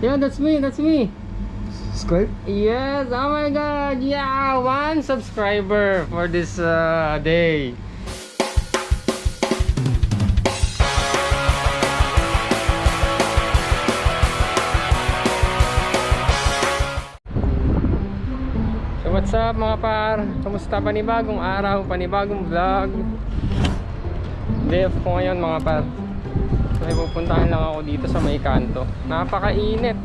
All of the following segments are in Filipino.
Yeah, that's me, that's me. Subscribe? Yes, oh my god, yeah, 1 subscriber for this day. So what's up mga par? Kamusta? Panibagong araw, panibagong vlog. Day off ko ngayon mga par. So may pupuntahan lang ako dito sa may kanto. Napakainit.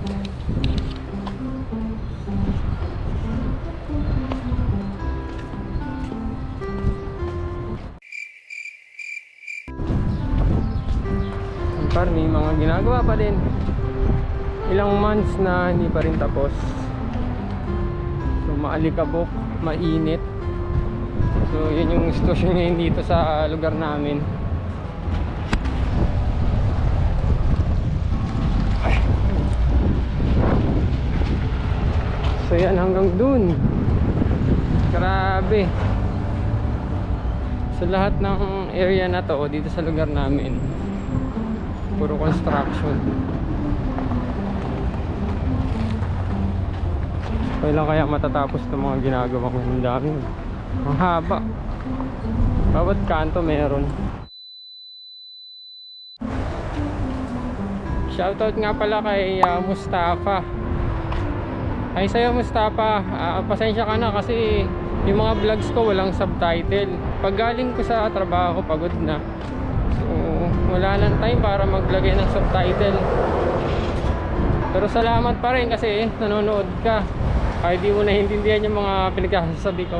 Par, may mga ginagawa pa din. Ilang months na hindi pa rin tapos. So maalikabok, mainit. So yun yung sitwasyon ngayon dito sa lugar namin. So yan, hanggang dun. Grabe. Sa lahat ng area na to dito sa lugar namin, puro construction. Kailan kaya matatapos itong mga ginagawa ko? Ang dami. Ang haba. Bawat kanto meron. Shoutout nga pala kay Mustafa. Ay sa'yo Mustafa, pasensya ka na kasi yung mga vlogs ko walang subtitle. Pag galing ko sa trabaho, pagod na. So wala nang time para maglagay ng subtitle. Pero salamat pa rin kasi nanonood ka. Kahit di mo naintindihan yung mga pinagsasabi ko.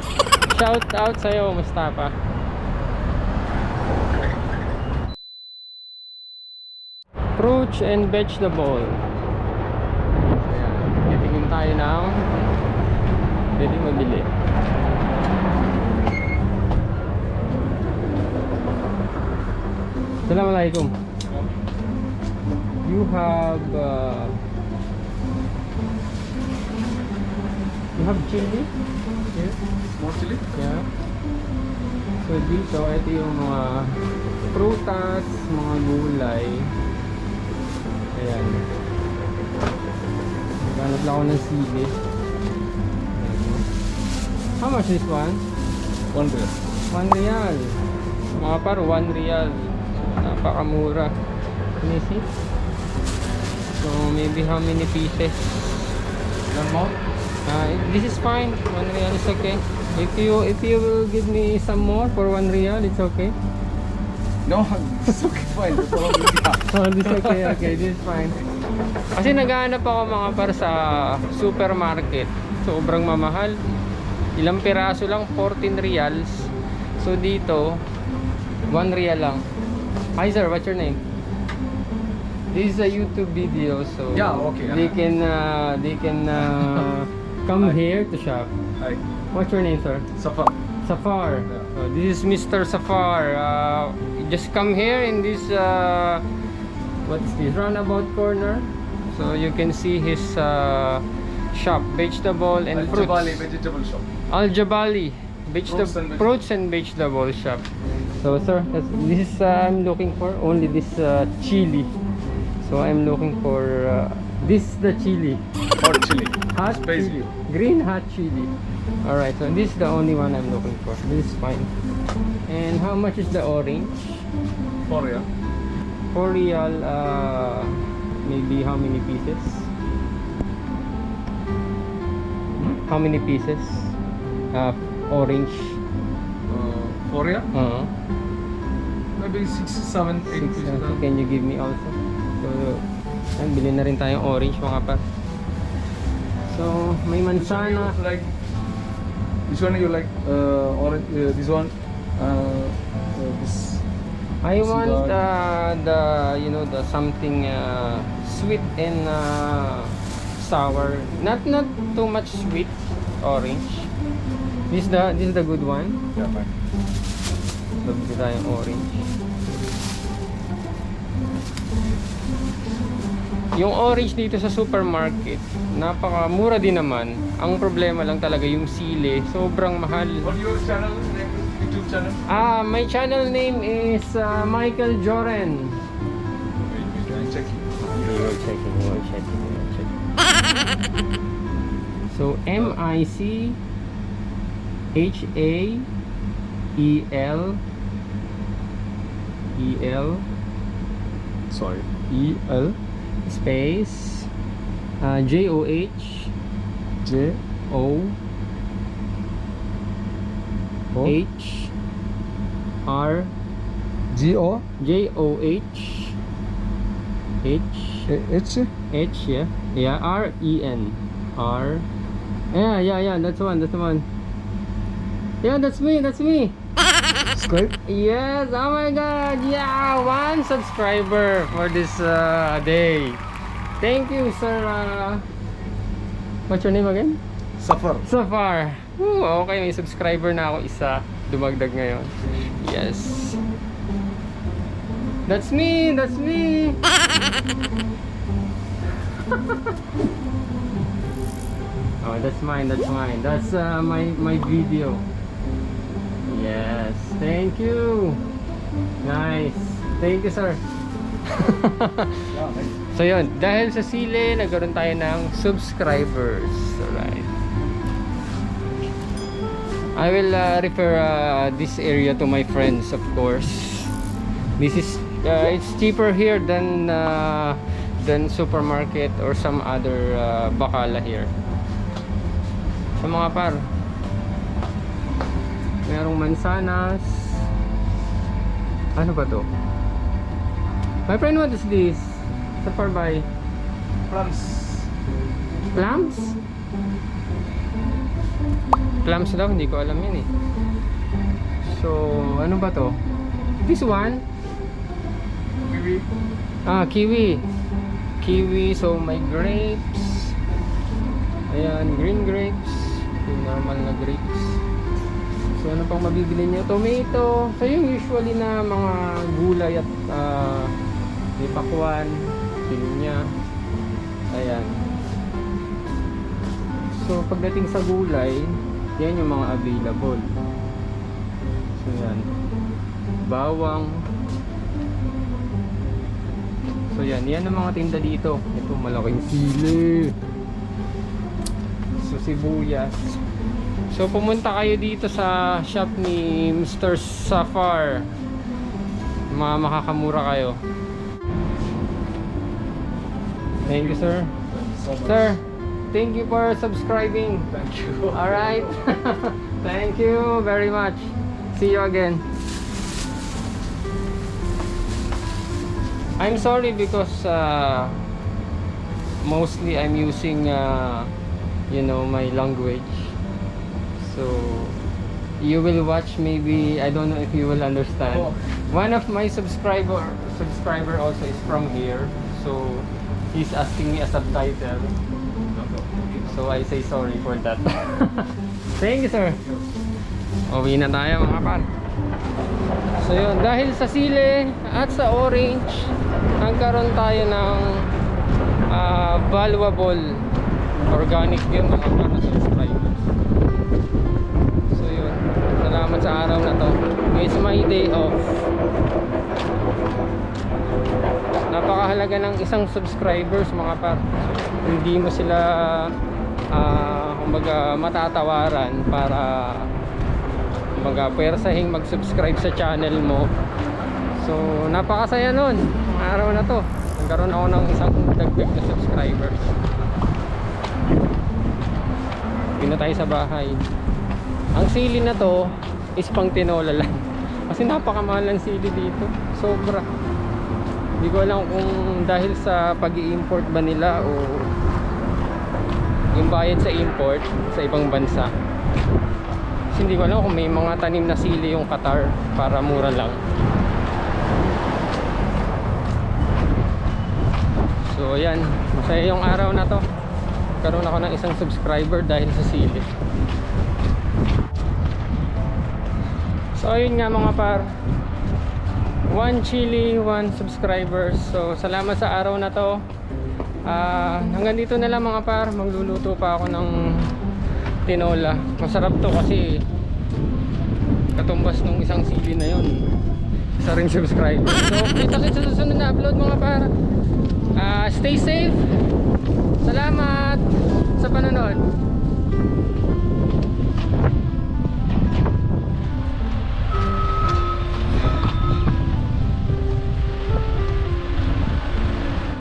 Shout out sa'yo Mustafa. Fruits and vegetable. Titingin tayo ng pwede mabili. Assalamualaikum. You have chili? Here? More chili? Yeah. So dito, ito yung mga prutas, mga gulay. Ayan. Naghanap lang ako ng sili. How much is this one? 1 real. 1 real. Mga par, 1 real. Napakamura. Can you see? So maybe how many pieces? 1 more? This is fine. 1 real is okay. If you will give me some more for 1 real, it's okay. No, it's okay, fine. Oh, this is okay. Okay, this is fine. Kasi naghahanap ako mga par sa supermarket. Sobrang mamahal. Ilang piraso lang, 14 reals. So dito 1 real lang. Hi sir, what's your name? This is a YouTube video, so yeah, okay. They can come here to shop. Hi. What's your name, sir? Safar. Safar. Yeah. So this is Mr. Safar. Just come here in this what's this roundabout corner. So you can see his shop, vegetable and fruits. JABALY vegetable shop. JABALY fruits and vegetable shop. So sir, this is I'm looking for only this chili. So I'm looking for this the chili. Hot chili. Hot Spicy. chili. Green hot chili. Alright, so this is the only one I'm looking for. This is fine. And how much is the orange? 4 real. 4 real, maybe how many pieces? How many pieces? Orange. 4 real? Maybe 6, 7, 8 Six, pieces. so can you give me also? So, ayun, bilhin na rin tayong orange mga par. So, may manzana. Like this one you like orange, this one this I want cigar. the you know the something sweet and sour. Not too much sweet orange. This is the good one. Yeah, fine. So, bili tayong orange. Yung orange dito sa supermarket, napakamura din naman. Ang problema lang talaga yung sili, sobrang mahal. What your channel name? YouTube channel? My channel name is Johren. Wait, I'm checking. We're checking. So Michalel Sorry. E-L space Joh J O O H R G O Joh H H, yeah, R-E-N R. Yeah, that's the one. Yeah, that's me. subscribe. Yes, oh my god, yeah, 1 subscriber for this day. Thank you, sir. What's your name again? Safar. Safar. Okay, may subscriber na ako isa. Dumagdag ngayon. Yes. That's me. Oh, that's mine. That's my video. Yes, thank you. Nice. Thank you, sir. So yun, dahil sa Sili, nagkaroon tayo ng subscribers. Alright. I will refer this area to my friends, of course. This is it's cheaper here than supermarket or some other bakala here. So mga par, merong mansanas. Ano ba to? My friend, what is this? Sa far by Plums. plums? Plums daw, hindi ko alam yan eh. So, ano ba to? This one? Kiwi. Kiwi, so may grapes. Ayan, green grapes. Yung normal na grapes. So, ano pang mabibili niyo? Tomato. So, yung usually na mga gulay at may pakwan, pinya. Ayan. So, pagdating sa gulay, yan yung mga available. So, yan. Bawang. So, yan ang mga tinda dito. Ito, malaking sili. So, sibuyas. So, pumunta kayo dito sa shop ni Mr. Safar. Makakamura kayo. Thank you, sir. Sir, thank you for subscribing. Thank you. Alright. Thank you very much. See you again. I'm sorry because mostly I'm using my language. So you will watch, maybe I don't know if you will understand. Oh. One of my subscriber also is from here. So he's asking me a subtitle. So I say sorry for that. Thank you, sir. Uwi na tayo mga par. So yun, dahil sa sili at sa orange, nagkaroon tayo ng valuable organic yun mga par na subscribers. So yun, salamat sa araw na to. It's my day off. Napakahalaga ng isang subscribers mga par. Hindi mo sila kumbaga matatawaran para kumbaga pwersahing mag-subscribe sa channel mo. So napakasaya nun ang araw na to. Nagkaroon ako ng isang dagdag na subscribers. Pina tayo sa bahay. Ang sili na to is pang tinola lang. Kasi napakamahal ng sili dito. Sobra. Hindi ko alam kung dahil sa pag-i-import ba nila o yung bayad sa import sa ibang bansa. Kasi hindi ko alam kung may mga tanim na sili yung Qatar para mura lang. So yan, masaya yung araw na to. Karoon ako ng isang subscriber dahil sa sili. So ayun nga mga par, 1 chili, 1 subscribers. So salamat sa araw na to. Hanggang dito na lang mga par. Magluluto pa ako ng tinola. Masarap to kasi katumbas nung isang sili na yun, isa ring subscriber. So kita sa susunod na upload mga par. Stay safe. Salamat.